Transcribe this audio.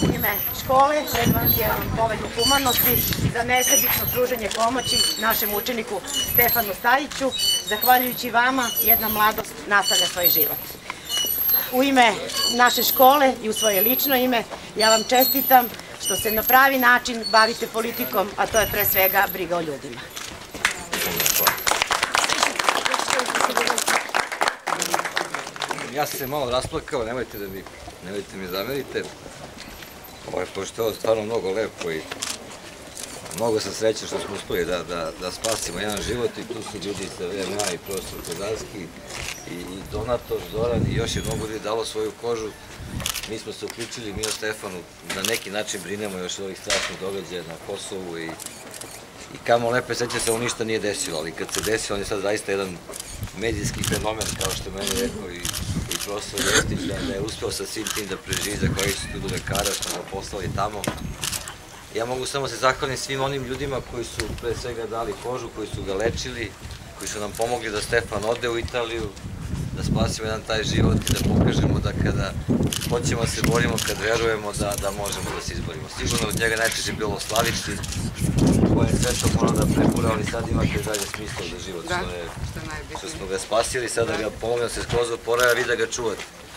u ime škole predlažem jednom povelju humanosti za nesebično pružanje pomoći našem učeniku Stefanu Stajiću. Zahvaljujući vama, jedna mladost nastavlja svoj život. U ime naše škole i u svoje lično ime, ja vam čestitam što se na pravi način bavite politikom, a to je pre svega briga o ljudima. Ja sam se malo rasplakao, nemojte mi zamerite, pošto je ovo stvarno mnogo lepo i mnogo sam srećan što smo uspeli da spasimo jedan život i tu su ljudi sa VMA i profesor Kozanski i donator Zoran i još je mnogo ljudi dalo svoju kožu. Mi smo se uključili, mi o Stefanu na neki način brinemo još od ovih strašnih događaja na Kosovu i kamo lepe sreće se ovo ništa nije desilo, ali kad se desilo on je sad zaista jedan medijski fenomen, kao što je meni rekao i profesor Vestić, da je uspeo sa svim tim da preživi, zahvaljujući studu lekara što ga poslali tamo. Ja mogu samo se zahvalim svim onim ljudima koji su pre svega dali kožu, koji su ga lečili, koji su nam pomogli da Stefan ode u Italiju, da spasimo jedan taj život i da pokažemo da kada hoćemo se borimo, kad verujemo da možemo da se izborimo. Sigurno od njega najčešće bilo slaviti, koje je sve to morao da prepura, ali sad imate dalje smisla za život, što smo ga spasili, sada ga pomogli da se skroz oporavlja, vi da ga čuvate.